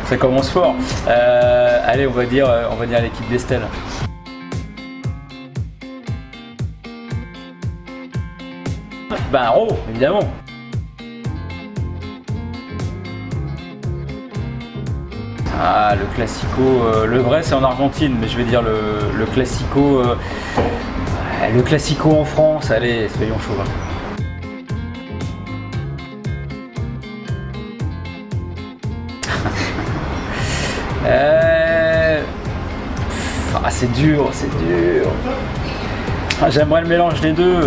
Ça commence fort. Allez, on va dire l'équipe d'Estelle. Bah, Ro, évidemment. Ah, le classico, le vrai c'est en Argentine, mais je vais dire le classico en France, allez, soyons chauvins. Ah, c'est dur, c'est dur. Ah, j'aimerais le mélange des deux.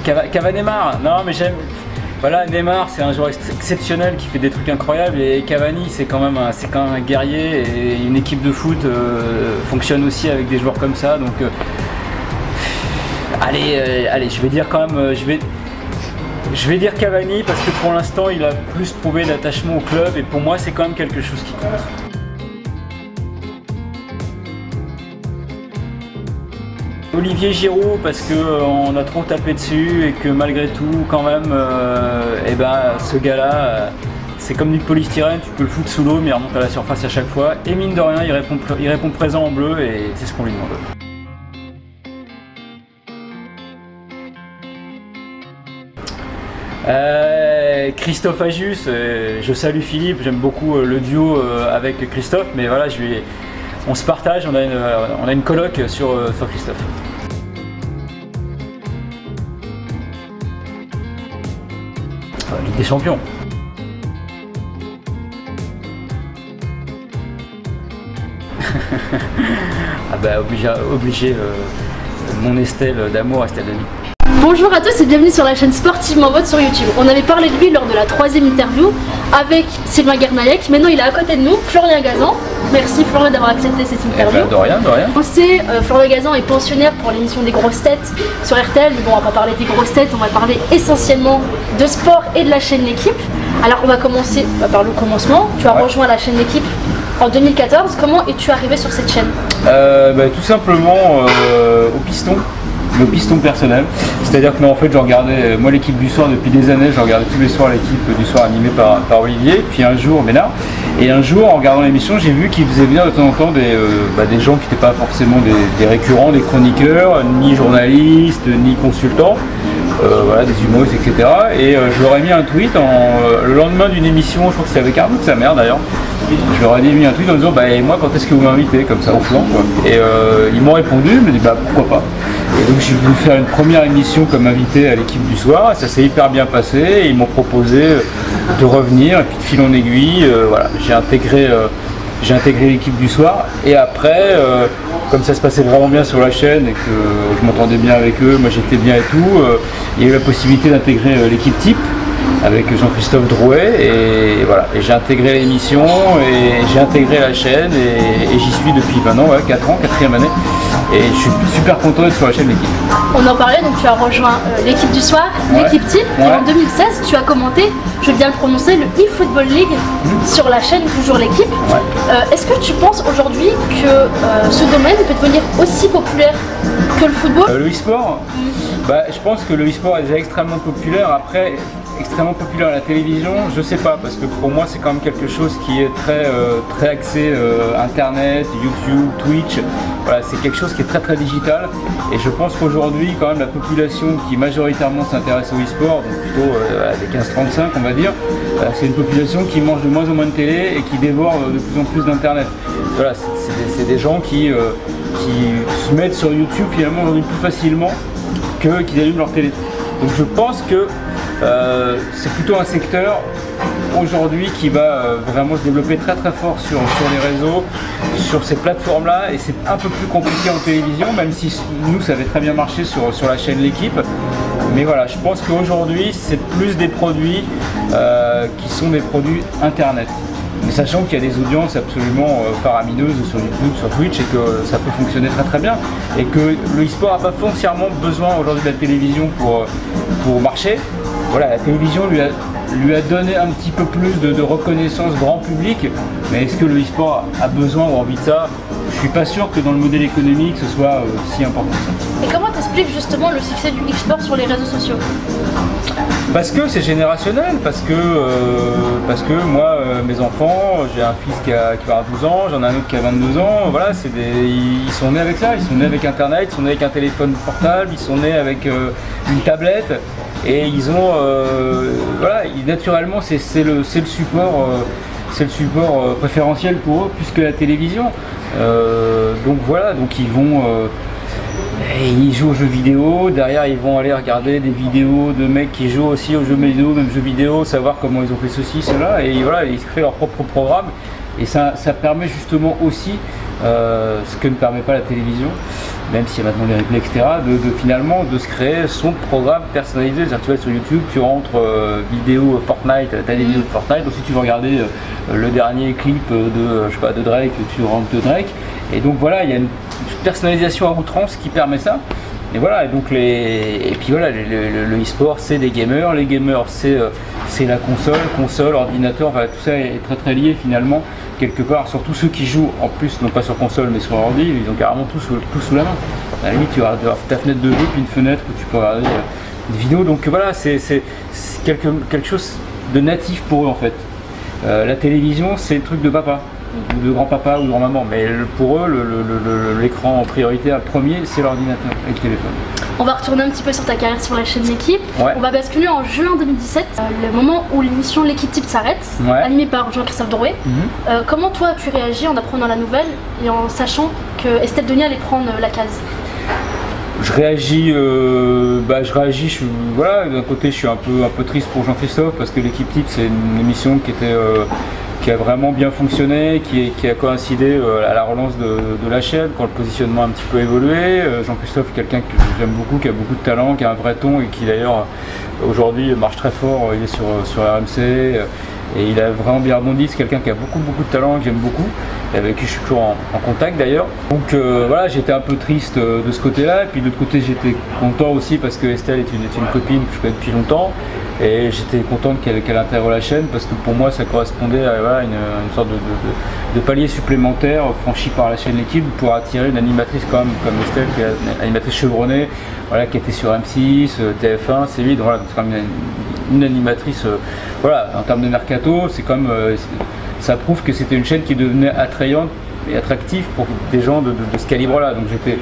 Cava Neymar. Non, mais j'aime. Voilà, Neymar, c'est un joueur exceptionnel qui fait des trucs incroyables, et Cavani, c'est quand même un guerrier, et une équipe de foot fonctionne aussi avec des joueurs comme ça. Donc, allez, je vais dire quand même, je vais dire Cavani, parce que pour l'instant, il a plus prouvé d'attachement au club, et pour moi, c'est quand même quelque chose qui compte. Olivier Giroud, parce qu'on a trop tapé dessus et que malgré tout, quand même, ce gars-là, c'est comme du polystyrène, tu peux le foutre sous l'eau, mais il remonte à la surface à chaque fois. Et mine de rien, il répond présent en bleu, et c'est ce qu'on lui demande. Christophe Ajus, je salue Philippe, j'aime beaucoup le duo avec Christophe, mais voilà, on se partage, on a une coloc sur Christophe. Ligue des Champions. Ah bah obligé mon Estelle d'amour, Estelle Denis. Bonjour à tous et bienvenue sur la chaîne Sportivement Vote sur YouTube. On avait parlé de lui lors de la 3e interview avec Sylvain Guernaillec. Maintenant il est à côté de nous, Florian Gazan. Merci Florian d'avoir accepté cette interview. De rien, de rien. On sait, Florian Gazan est pensionnaire pour l'émission des grosses têtes sur RTL. Mais bon, on va pas parler des grosses têtes, on va parler essentiellement de sport et de la chaîne L'équipe. Alors on va commencer par le commencement. Tu as rejoint la chaîne L'équipe en 2014. Comment es-tu arrivé sur cette chaîne? Tout simplement au piston. Le piston personnel, c'est-à-dire que en fait je regardais moi l'équipe du soir depuis des années, je regardais tous les soirs l'équipe du soir animée par Olivier, puis un jour Ménard, et un jour en regardant l'émission j'ai vu qu'il faisait venir de temps en temps des gens qui n'étaient pas forcément des récurrents, des chroniqueurs, ni journalistes, ni consultants, voilà, des humoristes, etc. Et je leur ai mis un tweet le lendemain d'une émission, je crois que c'était avec Arnaud de sa mère d'ailleurs. Je leur ai mis un tweet en disant et moi quand est-ce que vous m'invitez, comme ça au flanc quoi. Et ils m'ont répondu, ils m'ont dit pourquoi pas. Et donc j'ai voulu faire une première émission comme invité à l'équipe du soir, et ça s'est hyper bien passé, et ils m'ont proposé de revenir, et puis de fil en aiguille, voilà, j'ai intégré l'équipe du soir, et après, comme ça se passait vraiment bien sur la chaîne et que je m'entendais bien avec eux, moi j'étais bien et tout, il y a eu la possibilité d'intégrer l'équipe type avec Jean-Christophe Drouet, et voilà, et j'ai intégré l'émission et j'ai intégré la chaîne, et j'y suis depuis maintenant 4 ans, 4e année, et je suis super content d'être sur la chaîne L'équipe. On en parlait, donc tu as rejoint l'équipe du soir, l'équipe type, et en 2016 tu as commenté, je vais bien le prononcer, le eFootball League sur la chaîne toujours L'équipe. Est-ce que tu penses aujourd'hui que ce domaine peut devenir aussi populaire que le football? Le e-sport, je pense que le e-sport est déjà extrêmement populaire. Après, extrêmement populaire à la télévision, je sais pas, parce que pour moi c'est quand même quelque chose qui est très axé internet, YouTube, Twitch, voilà, c'est quelque chose qui est très digital, et je pense qu'aujourd'hui quand même la population qui majoritairement s'intéresse au e-sport, donc plutôt des 15-35 on va dire, c'est une population qui mange de moins en moins de télé et qui dévore de plus en plus d'internet. Voilà, c'est des gens qui se mettent sur YouTube finalement aujourd'hui plus facilement qu'ils allument leur télé. Donc je pense que c'est plutôt un secteur aujourd'hui qui va vraiment se développer très fort sur les réseaux, sur ces plateformes là, et c'est un peu plus compliqué en télévision, même si nous ça avait très bien marché sur la chaîne L'équipe. Mais voilà, je pense qu'aujourd'hui c'est plus des produits qui sont des produits internet. Mais sachant qu'il y a des audiences absolument faramineuses sur YouTube, sur Twitch, et que ça peut fonctionner très bien, et que le e-sport n'a pas foncièrement besoin aujourd'hui de la télévision pour marcher. Voilà, la télévision lui a donné un petit peu plus de reconnaissance grand public, mais est-ce que le e-sport a besoin ou envie de ça? Je suis pas sûr que dans le modèle économique ce soit si important que ça. Et comment t'expliques justement le succès du e-sport sur les réseaux sociaux? Parce que c'est générationnel, parce que moi, mes enfants, j'ai un fils qui va avoir 12 ans, j'en ai un autre qui a 22 ans, voilà, ils sont nés avec ça, ils sont nés avec Internet, ils sont nés avec un téléphone portable, ils sont nés avec une tablette, et ils ont, voilà, naturellement c'est le support, préférentiel pour eux, plus que la télévision. Donc voilà, donc ils jouent aux jeux vidéo, derrière ils vont aller regarder des vidéos de mecs qui jouent aussi aux jeux vidéo, même jeux vidéo, savoir comment ils ont fait ceci, cela, et voilà, ils créent leur propre programme, et ça permet justement aussi, ce que ne permet pas la télévision, même s'il y a maintenant les replays, etc., finalement de se créer son programme personnalisé. C'est-à-dire tu vas sur YouTube, tu rentres vidéo Fortnite, tu as des vidéos de Fortnite, aussi tu vas regarder le dernier clip de Drake, tu rentres de Drake, et donc voilà, il y a une personnalisation à outrance qui permet ça. Et voilà, et donc et puis voilà, le e-sport c'est des gamers, les gamers c'est la console, ordinateur, voilà, tout ça est très très lié finalement quelque part. Surtout ceux qui jouent en plus, non pas sur console mais sur ordi, ils ont carrément tout sous la main. À la limite tu vas avoir ta fenêtre de jeu puis une fenêtre où tu peux regarder des vidéos, donc voilà, c'est quelque chose de natif pour eux en fait. La télévision c'est le truc de papa, ou de grand-papa ou de grand-maman, mais pour eux l'écran en priorité premier c'est l'ordinateur et le téléphone. On va retourner un petit peu sur ta carrière sur la chaîne L'équipe. Ouais. On va basculer en juin 2017, le moment où l'émission L'équipe type s'arrête, animée par Jean-Christophe Drouet. Comment toi tu réagis en apprenant la nouvelle et en sachant que Estelle Denis allait prendre la case? Je réagis, voilà, d'un côté je suis un peu triste pour Jean-Christophe parce que L'équipe type c'est une émission qui a vraiment bien fonctionné, qui a coïncidé à la relance de la chaîne, quand le positionnement a un petit peu évolué. Jean-Christophe est quelqu'un que j'aime beaucoup, qui a beaucoup de talent, qui a un vrai ton et qui d'ailleurs aujourd'hui marche très fort, il est sur RMC et il a vraiment bien rebondi. C'est quelqu'un qui a beaucoup de talent, que j'aime beaucoup, et avec qui je suis toujours en contact d'ailleurs. Donc voilà, j'étais un peu triste de ce côté-là, et puis de l'autre côté j'étais content aussi parce que Estelle est une copine que je connais depuis longtemps. Et j'étais content qu'elle intègre la chaîne parce que pour moi ça correspondait à voilà, une sorte de palier supplémentaire franchi par la chaîne L'équipe pour attirer une animatrice quand même comme Estelle, qui est une animatrice chevronnée, voilà, qui était sur M6, TF1, C8, voilà, c'est quand même une animatrice, voilà, en termes de mercato, c'est comme ça prouve que c'était une chaîne qui devenait attrayante et attractive pour des gens de ce calibre-là. Donc j'étais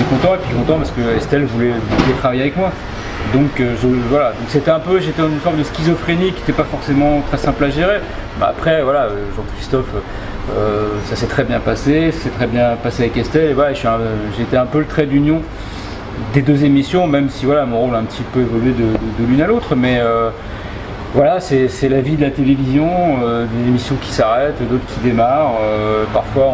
content, et puis content parce que Estelle voulait travailler avec moi. Donc voilà, donc c'était j'étais dans une forme de schizophrénie qui n'était pas forcément très simple à gérer. Bah, après voilà, Jean-Christophe, ça s'est très bien passé, avec Estelle, et voilà, j'étais un peu le trait d'union des deux émissions, même si voilà, mon rôle a un petit peu évolué de l'une à l'autre, mais voilà, c'est la vie de la télévision, des émissions qui s'arrêtent, d'autres qui démarrent, parfois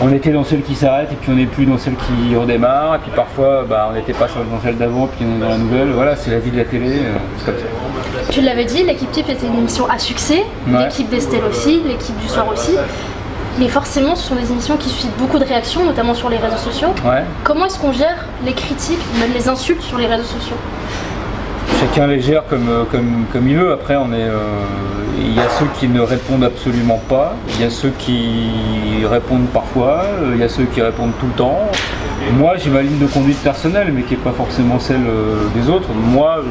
on était dans celle qui s'arrête et puis on n'est plus dans celle qui redémarre, et puis parfois on n'était pas dans celle d'avant puis on est dans la nouvelle. Voilà, c'est la vie de la télé, c'est comme ça. Tu l'avais dit, L'équipe type était une émission à succès, L'équipe d'Estelle aussi, L'équipe du soir aussi. Mais forcément, ce sont des émissions qui suscitent beaucoup de réactions, notamment sur les réseaux sociaux. Comment est-ce qu'on gère les critiques, même les insultes sur les réseaux sociaux? Chacun les gère comme il veut. Après, il y a ceux qui ne répondent absolument pas, il y a ceux qui répondent parfois, il y a ceux qui répondent tout le temps. Moi, j'ai ma ligne de conduite personnelle, mais qui n'est pas forcément celle des autres. Moi,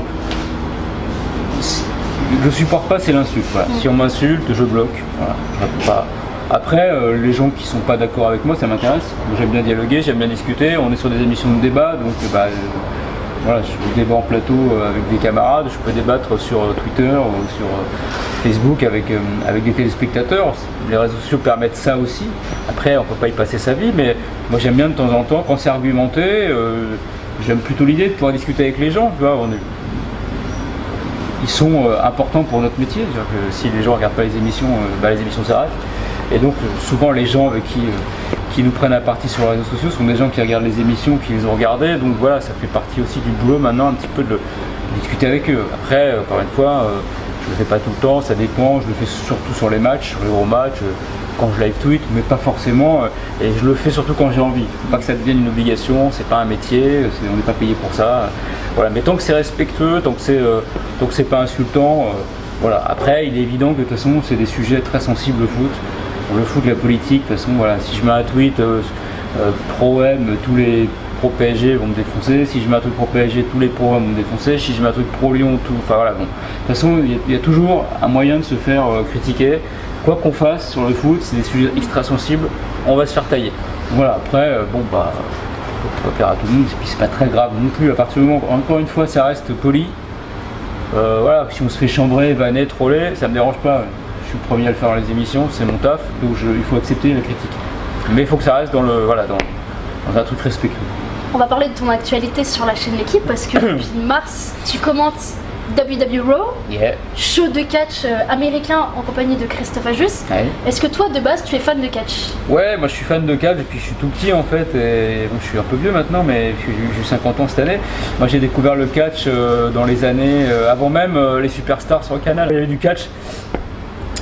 je supporte pas, c'est l'insulte. Voilà. Si on m'insulte, je bloque. Voilà. Je réponds pas. Après, les gens qui sont pas d'accord avec moi, ça m'intéresse. J'aime bien dialoguer, j'aime bien discuter. On est sur des émissions de débat, donc voilà, je débat en plateau avec des camarades, je peux débattre sur Twitter ou sur Facebook avec des téléspectateurs. Les réseaux sociaux permettent ça aussi. Après, on peut pas y passer sa vie, mais moi j'aime bien de temps en temps, quand c'est argumenté, j'aime plutôt l'idée de pouvoir discuter avec les gens. Tu vois, ils sont importants pour notre métier. Que si les gens ne regardent pas les émissions s'arrêtent. Et donc souvent les gens avec qui nous prennent à partie sur les réseaux sociaux sont des gens qui regardent les émissions, qui les ont regardées. Donc voilà, ça fait partie aussi du boulot maintenant un petit peu de discuter avec eux. Après, encore une fois, je le fais pas tout le temps, ça dépend. Je le fais surtout sur les matchs, sur les gros matchs, quand je live tweet, mais pas forcément. Et je le fais surtout quand j'ai envie. Il ne faut pas que ça devienne une obligation, c'est pas un métier, on n'est pas payé pour ça. Voilà, mais tant que c'est respectueux, tant que c'est pas insultant, voilà. Après, il est évident que de toute façon, c'est des sujets très sensibles, le foot. Le foot, la politique, de toute façon, voilà, si je mets un tweet pro-M tous les pro PSG, ils vont me défoncer. Si je mets un truc pro PSG, tous les pros vont me défoncer. Si je mets un truc pro Lyon, tout. Enfin voilà, bon. De toute façon, il y a toujours un moyen de se faire critiquer. Quoi qu'on fasse sur le foot, c'est des sujets extra sensibles, on va se faire tailler. Voilà, après, bon bah, faut pas plaire à tout le monde, et puis c'est pas très grave non plus, à partir du moment où, encore une fois, ça reste poli. Voilà, si on se fait chambrer, vanner, troller, ça me dérange pas. Je suis le premier à le faire dans les émissions, c'est mon taf, donc il faut accepter la critique. Mais il faut que ça reste dans un truc respectueux. On va parler de ton actualité sur la chaîne L'Équipe parce que depuis mars, tu commentes WWE Raw, show de catch américain en compagnie de Christophe Ajus. Est-ce que toi de base tu es fan de catch? Ouais, moi je suis fan de catch et puis je suis tout petit en fait, et bon, je suis un peu vieux maintenant, mais j'ai 50 ans cette année. Moi j'ai découvert le catch dans les années avant même les superstars sur le canal. Il y avait du catch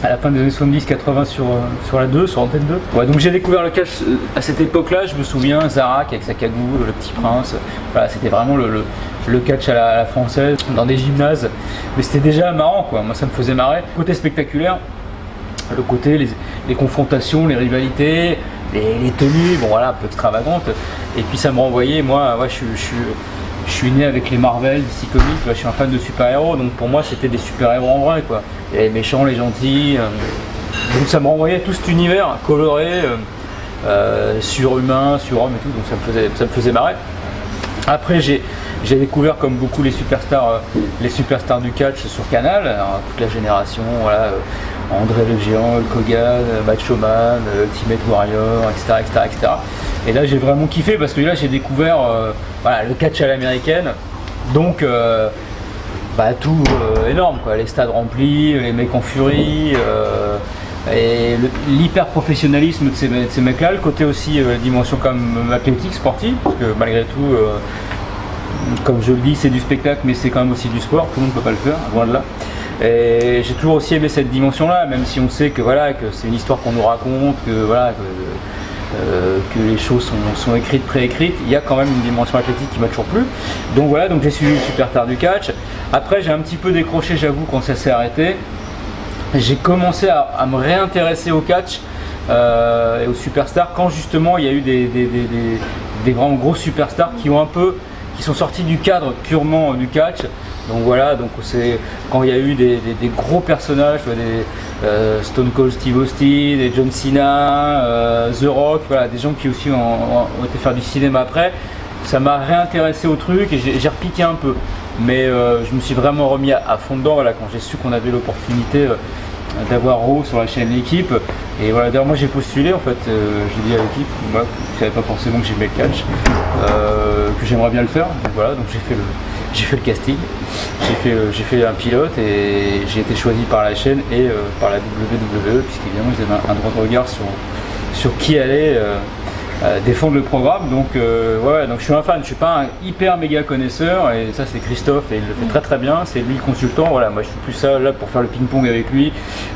à la fin des années 70-80 sur la 2, sur Antenne 2. Ouais, donc j'ai découvert le catch à cette époque-là, je me souviens, Zarak avec sa cagoule, le Petit Prince, voilà, c'était vraiment le catch à la française, dans des gymnases, mais c'était déjà marrant quoi, moi ça me faisait marrer. Côté spectaculaire, le côté, les confrontations, les rivalités, les tenues, bon voilà, un peu extravagantes, et puis ça me renvoyait, moi ouais, je suis né avec les Marvel, DC Comics, je suis un fan de super-héros, donc pour moi c'était des super-héros en vrai quoi. Les méchants, les gentils, donc ça me renvoyait tout cet univers coloré, surhumain, surhomme et tout, donc ça me faisait marrer. Après j'ai découvert comme beaucoup les superstars du catch sur Canal, alors, toute la génération, voilà, André le Géant, Hulk Hogan, Macho Man, Ultimate Warrior, etc., etc., etc. Et là j'ai vraiment kiffé parce que là j'ai découvert voilà, le catch à l'américaine, donc bah, tout énorme quoi, les stades remplis, les mecs en furie, et l'hyper professionnalisme de ces mecs là, le côté aussi dimension comme athlétique, sportive, parce que malgré tout, comme je le dis, c'est du spectacle mais c'est quand même aussi du sport, tout le monde ne peut pas le faire, loin de là. Et j'ai toujours aussi aimé cette dimension là, même si on sait que voilà, que c'est une histoire qu'on nous raconte, que voilà, que les choses sont écrites, préécrites, il y a quand même une dimension athlétique qui m'a toujours plu. Donc voilà, donc j'ai suivi le superstar du catch. Après j'ai un petit peu décroché, j'avoue, quand ça s'est arrêté. J'ai commencé à me réintéresser au catch et aux superstars quand justement il y a eu des vraiment gros superstars qui sont sortis du cadre purement du catch. Donc voilà, donc c'est quand il y a eu des gros personnages, des Stone Cold Steve Austin, des John Cena, The Rock, voilà, des gens qui aussi ont été faire du cinéma après, ça m'a réintéressé au truc et j'ai repiqué un peu. Mais je me suis vraiment remis à fond dedans, voilà, quand j'ai su qu'on avait l'opportunité d'avoir Raw sur la chaîne L'Équipe. Et voilà, d'ailleurs moi j'ai postulé en fait, j'ai dit à l'équipe, moi je savais pas forcément que j'aimais le catch, que j'aimerais bien le faire, donc voilà, donc j'ai fait le casting, j'ai fait un pilote et j'ai été choisi par la chaîne et par la WWE, puisqu'évidemment ils avaient un droit de regard sur qui allait défendre le programme. Donc ouais, donc je suis un fan, je suis pas un hyper méga connaisseur, et ça c'est Christophe et il le fait très très bien, c'est lui le consultant. Voilà, moi je suis plus ça là pour faire le ping-pong avec lui,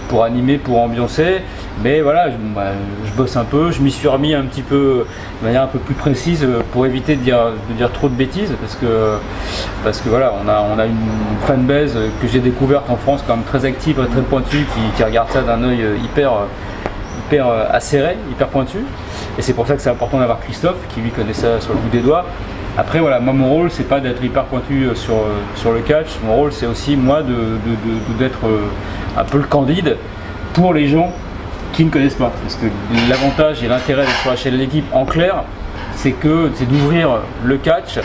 pour animer, pour ambiancer, mais voilà, je bosse un peu, je m'y suis remis un petit peu de manière un peu plus précise pour éviter de dire trop de bêtises, parce que voilà, on a une fanbase que j'ai découverte en France quand même très active, très pointue, qui regarde ça d'un œil hyper acéré, hyper pointu. Et c'est pour ça que c'est important d'avoir Christophe qui lui connaît ça sur le bout des doigts. Après voilà, moi mon rôle c'est pas d'être hyper pointu sur le catch, mon rôle c'est aussi moi d'être un peu le candide pour les gens qui ne connaissent pas. Parce que l'avantage et l'intérêt d'être sur la chaîne L'Équipe en clair, c'est d'ouvrir le catch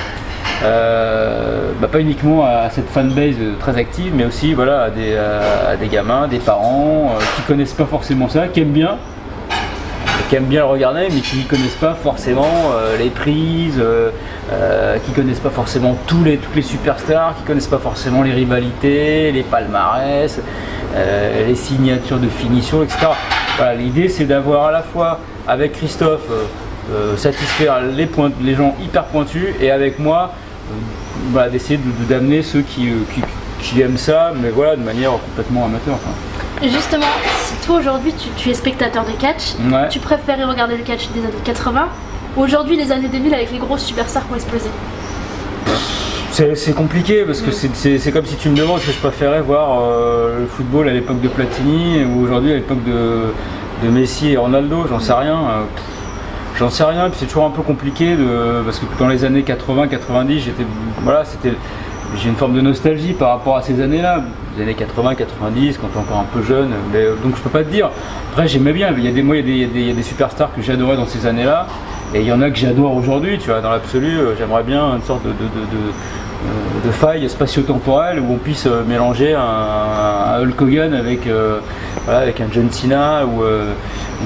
pas uniquement à cette fanbase très active, mais aussi voilà, à des gamins, des parents qui connaissent pas forcément ça, qui aiment bien le regarder, mais qui ne connaissent pas forcément les prises, qui connaissent pas forcément toutes les superstars, qui connaissent pas forcément les rivalités, les palmarès, les signatures de finition, etc. Voilà, l'idée c'est d'avoir à la fois avec Christophe satisfaire les gens hyper pointus, et avec moi voilà, d'essayer d'amener ceux qui aiment ça, mais voilà, de manière complètement amateur. Enfin. Justement, si toi aujourd'hui tu es spectateur de catch, ouais, tu préférais regarder le catch des années 80 ou aujourd'hui les années 2000 avec les grosses superstars qui ont explosé? C'est compliqué parce que c'est comme si tu me demandes si je préférais voir le football à l'époque de Platini ou aujourd'hui à l'époque de Messi et Ronaldo, j'en sais rien. J'en sais rien, puis c'est toujours un peu compliqué parce que dans les années 80-90, j'ai une forme de nostalgie par rapport à ces années-là, les années 80-90, quand t'es encore un peu jeune, donc je peux pas te dire. Après j'aimais bien, il y a des superstars que j'adorais dans ces années-là, et il y en a que j'adore aujourd'hui, tu vois, dans l'absolu, j'aimerais bien une sorte de faille spatio-temporelle où on puisse mélanger un Hulk Hogan avec un John Cena ou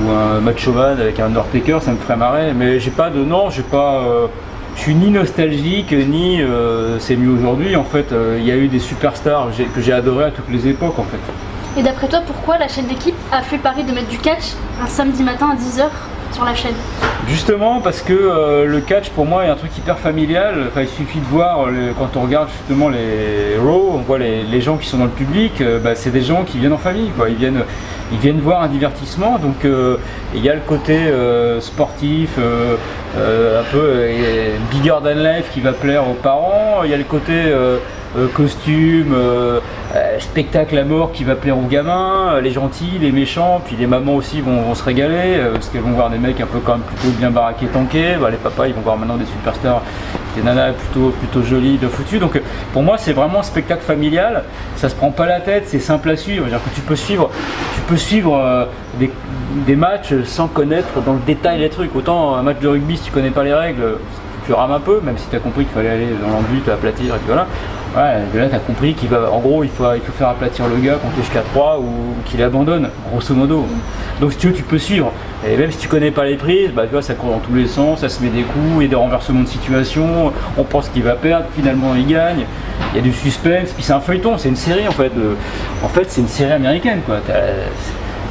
un Macho Man avec un Undertaker, ça me ferait marrer, mais je suis ni nostalgique ni c'est mieux aujourd'hui. En fait, il y a eu des superstars que j'ai adoré à toutes les époques en fait. Et d'après toi, pourquoi la chaîne L'équipe a fait le pari de mettre du catch un samedi matin à 10 h sur la chaîne? Justement parce que le catch pour moi est un truc hyper familial. Enfin, il suffit de voir quand on regarde justement les Raw, on voit les gens qui sont dans le public, c'est des gens qui viennent en famille, quoi. Ils viennent voir un divertissement, donc il y a le côté sportif, un peu bigger than life qui va plaire aux parents, il y a le côté costume, spectacle à mort qui va plaire aux gamins, les gentils, les méchants, puis les mamans aussi vont se régaler parce qu'elles vont voir des mecs un peu quand même plutôt bien baraqués, tankés, les papas ils vont voir maintenant des superstars, des nanas plutôt jolies, bien foutues. Donc pour moi c'est vraiment un spectacle familial, ça se prend pas la tête, c'est simple à suivre, c'est-à-dire que tu peux suivre des matchs sans connaître dans le détail les trucs. Autant un match de rugby, si tu connais pas les règles, tu rames un peu, même si tu as compris qu'il fallait aller dans l'embut, aplatir et puis voilà. Ouais, là tu as compris qu'il il faut faire aplatir le gars, compter jusqu'à 3 ou qu'il abandonne, grosso modo. Donc si tu veux, tu peux suivre. Et même si tu connais pas les prises, tu vois, ça court dans tous les sens, ça se met des coups et des renversements de situation, on pense qu'il va perdre, finalement il gagne, il y a du suspense, puis c'est un feuilleton, c'est une série en fait. En fait c'est une série américaine quoi.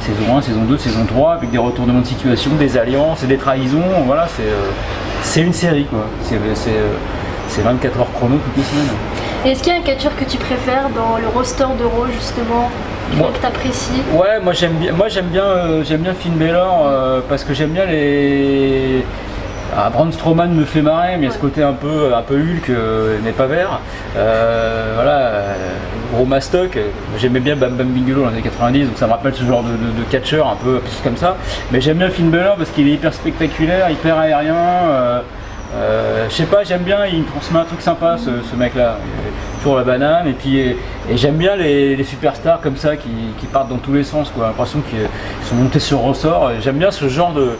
Saison 1, saison 2, saison 3, avec des retournements de situation, des alliances et des trahisons, voilà, c'est une série quoi. C'est 24 heures chrono toutes les semaines. Et est-ce qu'il y a un catcheur que tu préfères dans le roster de Raw justement, que tu apprécies? Ouais, moi j'aime bien Finn Balor parce que j'aime bien les... Braun Strowman me fait marrer, mais il y a ce côté un peu Hulk, n'est pas vert. Gros mastoc. J'aimais bien Bam Bam Bigelow dans les années 90, donc ça me rappelle ce genre de catcheur un peu comme ça. Mais j'aime bien Finn Balor parce qu'il est hyper spectaculaire, hyper aérien. Je sais pas, j'aime bien, il transmet un truc sympa ce mec là, toujours la banane, et j'aime bien les superstars comme ça qui partent dans tous les sens quoi, l'impression qu'ils sont montés sur ressort, j'aime bien ce genre de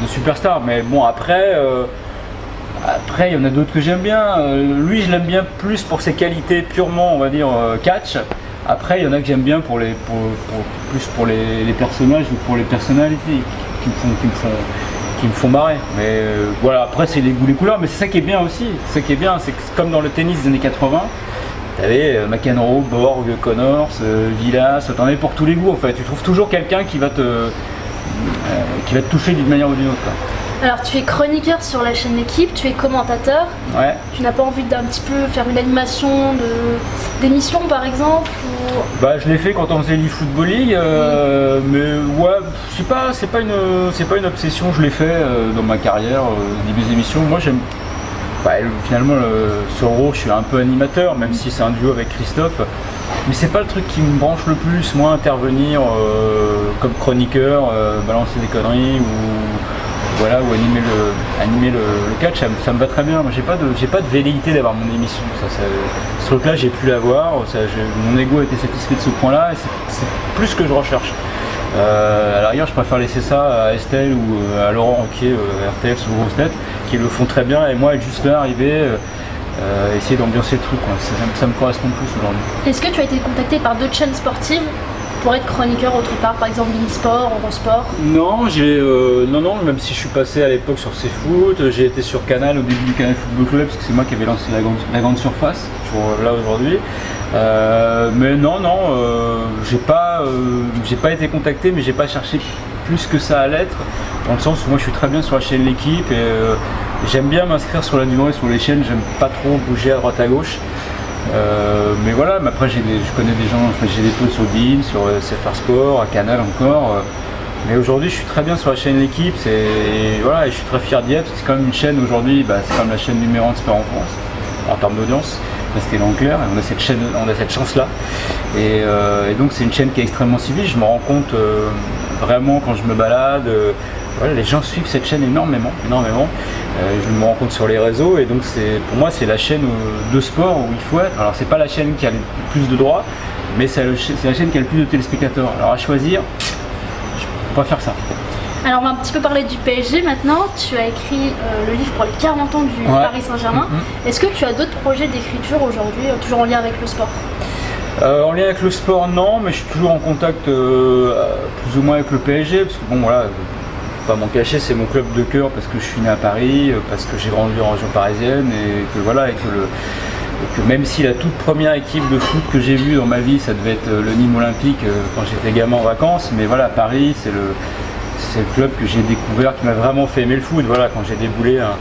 superstar. Mais bon après il y en a d'autres que j'aime bien, lui je l'aime bien plus pour ses qualités purement on va dire catch. Après il y en a que j'aime bien plus pour les personnages ou pour les personnalités qui me font marrer. Mais voilà, après c'est les goûts, les couleurs, mais c'est ça qui est bien aussi. C'est que comme dans le tennis des années 80, t'avais McEnroe, Borg, Connors, Villas, t'en avais pour tous les goûts en fait. Tu trouves toujours quelqu'un qui va te toucher d'une manière ou d'une autre quoi. Alors tu es chroniqueur sur la chaîne L'équipe, tu es commentateur. Ouais. Tu n'as pas envie d'un petit peu faire une animation d'émission par exemple ou... Je l'ai fait quand on faisait l'eFootball League, mais ouais, je sais pas, c'est pas une obsession, je l'ai fait dans ma carrière, des émissions. Moi j'aime, finalement sur Raw je suis un peu animateur, même si c'est un duo avec Christophe. Mais c'est pas le truc qui me branche le plus, moi intervenir comme chroniqueur, balancer des conneries ou animer le catch, ça me va très bien. Moi j'ai pas de velléité d'avoir mon émission. Ce truc là j'ai pu l'avoir, mon ego a été satisfait de ce point là et c'est plus ce que je recherche. À la rigueur je préfère laisser ça à Estelle ou à Laurent Roquier, RTL ou Grosse Tête, qui le font très bien, et moi être juste là arriver essayer d'ambiancer le truc quoi. Ça me correspond plus aujourd'hui. Est-ce que tu as été contacté par d'autres chaînes sportives pour être chroniqueur autre part, par exemple Beansport, Eurosport? Non, non, même si je suis passé à l'époque sur CFoot, j'ai été sur Canal au début du Canal Football Club, parce que c'est moi qui avais lancé la grande surface, toujours là aujourd'hui. Mais non, j'ai pas été contacté, mais j'ai pas cherché plus que ça à l'être, dans le sens où moi je suis très bien sur la chaîne L'équipe, et j'aime bien m'inscrire sur la durée sur les chaînes, j'aime pas trop bouger à droite à gauche. Mais voilà, mais après je connais des gens, j'ai des potes sur Bein, sur CFR Sport, à Canal encore. Mais aujourd'hui je suis très bien sur la chaîne L'équipe, et je suis très fier d'y être. C'est quand même une chaîne aujourd'hui, c'est comme la chaîne numéro 1 de sport en France, en termes d'audience, parce qu'elle est en clair, on a cette chance là. Et donc c'est une chaîne qui est extrêmement suivie, je me rends compte vraiment quand je me balade, voilà, les gens suivent cette chaîne énormément. Je me rends compte sur les réseaux et donc pour moi c'est la chaîne de sport où il faut être. Alors c'est pas la chaîne qui a le plus de droits, mais c'est la chaîne qui a le plus de téléspectateurs. Alors à choisir, je préfère ça. Alors on va un petit peu parler du PSG maintenant. Tu as écrit le livre pour les 40 ans du Paris Saint-Germain. Est-ce que tu as d'autres projets d'écriture aujourd'hui, toujours en lien avec le sport? En lien avec le sport, non, mais je suis toujours en contact plus ou moins avec le PSG, parce que bon voilà, pas m'en cacher, c'est mon club de cœur parce que je suis né à Paris, parce que j'ai grandi en région parisienne et que voilà, et que même si la toute première équipe de foot que j'ai vue dans ma vie, ça devait être le Nîmes Olympique quand j'étais gamin en vacances, mais voilà, Paris, c'est le club que j'ai découvert, qui m'a vraiment fait aimer le foot. Voilà, quand j'ai déboulé à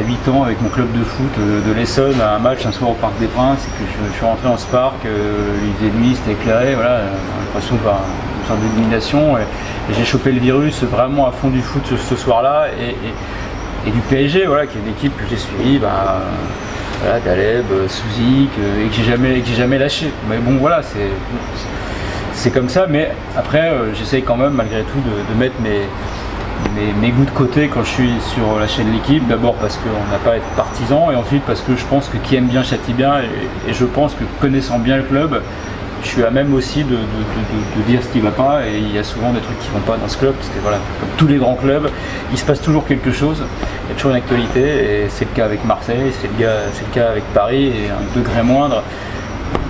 8 ans avec mon club de foot de l'Essonne à un match un soir au Parc des Princes, et que je suis rentré dans ce parc, il faisait nuit, c'était éclairé, voilà, l'impression par une sorte d'illumination, et j'ai chopé le virus vraiment à fond du foot ce soir-là, et du PSG, voilà, qui est une équipe que j'ai suivie, voilà, Galeb, Souzik, et que j'ai jamais lâché. Mais bon voilà, c'est comme ça, mais après j'essaye quand même malgré tout de mettre mes goûts de côté quand je suis sur la chaîne L'Équipe. D'abord parce qu'on n'a pas à être partisan, et ensuite parce que je pense que qui aime bien châtie bien, et je pense que connaissant bien le club, je suis à même aussi de dire ce qui ne va pas, et il y a souvent des trucs qui ne vont pas dans ce club, parce que voilà, comme tous les grands clubs, il se passe toujours quelque chose, il y a toujours une actualité, et c'est le cas avec Marseille, c'est le cas avec Paris, et un degré moindre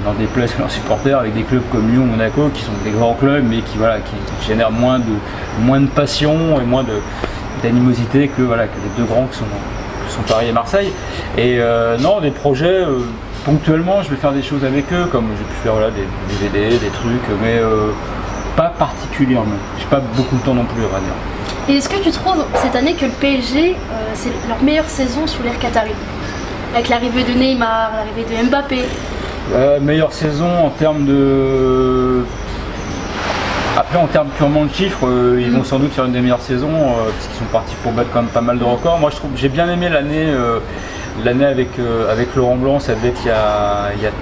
dans des places leurs supporters, avec des clubs comme Lyon, Monaco, qui sont des grands clubs, mais qui génèrent moins de passion et moins d'animosité que les deux grands qui sont Paris et Marseille. Et non, des projets, ponctuellement, je vais faire des choses avec eux, comme j'ai pu faire des DVD, des trucs, mais pas particulièrement. J'ai pas beaucoup de temps non plus, on va dire. Et est-ce que tu trouves cette année que le PSG, c'est leur meilleure saison sous l'ère Qatari? Avec l'arrivée de Neymar, l'arrivée de Mbappé. Meilleure saison en termes de... Après en termes purement de chiffres, ils vont sans doute faire une des meilleures saisons parce qu'ils sont partis pour battre quand même pas mal de records. Moi je trouve, j'ai bien aimé l'année avec Laurent Blanc, ça devait être il y a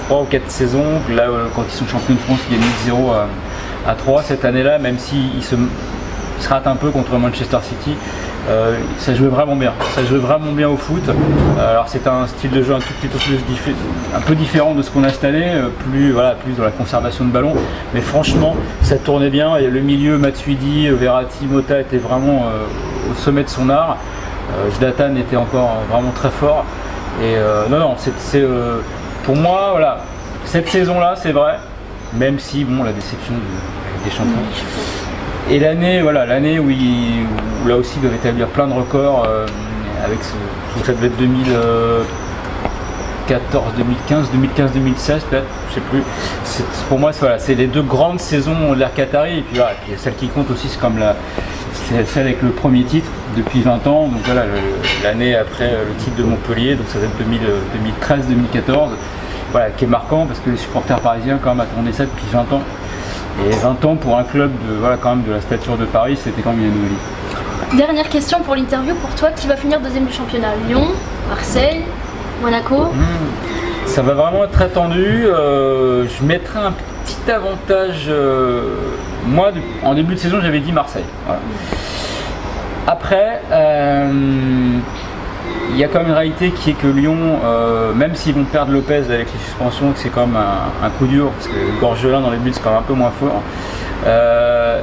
3 ou 4 saisons, là quand ils sont champions de France, ils gagnent 0 à 3 cette année-là, même s'ils se ratent un peu contre Manchester City. Ça jouait vraiment bien au foot. Alors c'est un style de jeu un tout petit peu un peu différent de ce qu'on a cette année, plus dans la conservation de ballon, mais franchement ça tournait bien, et le milieu, Matuidi, Verratti, Mota était vraiment au sommet de son art. Zlatan était encore vraiment très fort, et non, c'est pour moi, voilà, cette saison là c'est vrai, même si bon, la déception des champions. Et l'année où là aussi ils doivent établir plein de records avec donc ça devait être 2014, 2015, 2016 peut-être, je sais plus. Pour moi c'est les deux grandes saisons de l'ère Qatari, et puis voilà, et celle qui compte aussi c'est comme c'est celle avec le premier titre depuis 20 ans, donc voilà, l'année après le titre de Montpellier, donc ça va être 2013-2014, voilà, qui est marquant parce que les supporters parisiens quand même attendaient ça depuis 20 ans. Et 20 ans pour un club quand même de la stature de Paris, c'était quand même une anomalie. Dernière question pour l'interview, pour toi, qui va finir deuxième du championnat? Lyon, Marseille, Monaco? Ça va vraiment être très tendu. Je mettrai un petit avantage. Moi, en début de saison, j'avais dit Marseille. Voilà. Après, il y a quand même une réalité qui est que Lyon, même s'ils vont perdre Lopez avec les suspensions, que c'est quand même un coup dur, parce que Gorgelin dans les buts c'est quand même un peu moins fort,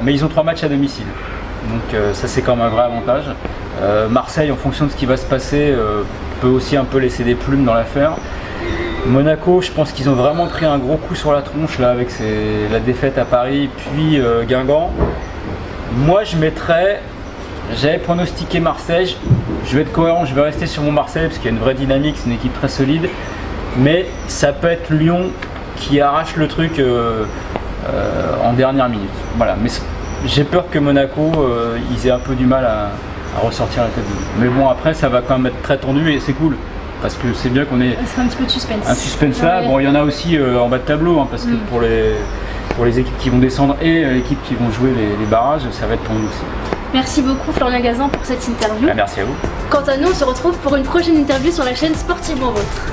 mais ils ont 3 matchs à domicile, donc ça c'est quand même un vrai avantage. Marseille, en fonction de ce qui va se passer, peut aussi un peu laisser des plumes dans l'affaire. Monaco, je pense qu'ils ont vraiment pris un gros coup sur la tronche là avec la défaite à Paris, puis Guingamp. Moi j'avais pronostiqué Marseille, je vais être cohérent, je vais rester sur mon Marseille parce qu'il y a une vraie dynamique, c'est une équipe très solide, mais ça peut être Lyon qui arrache le truc en dernière minute. Voilà, mais j'ai peur que Monaco, ils aient un peu du mal à ressortir la tête de l'eau. Mais bon, après ça va quand même être très tendu, et c'est cool, parce que c'est bien qu'on ait un petit peu de suspense. Un suspense là, bon il y en a aussi en bas de tableau, hein, parce que pour les équipes qui vont descendre et l'équipe qui vont jouer les barrages, ça va être tendu aussi. Merci beaucoup Florian Gazan pour cette interview. Merci à vous. Quant à nous, on se retrouve pour une prochaine interview sur la chaîne Sportivement Vôtre.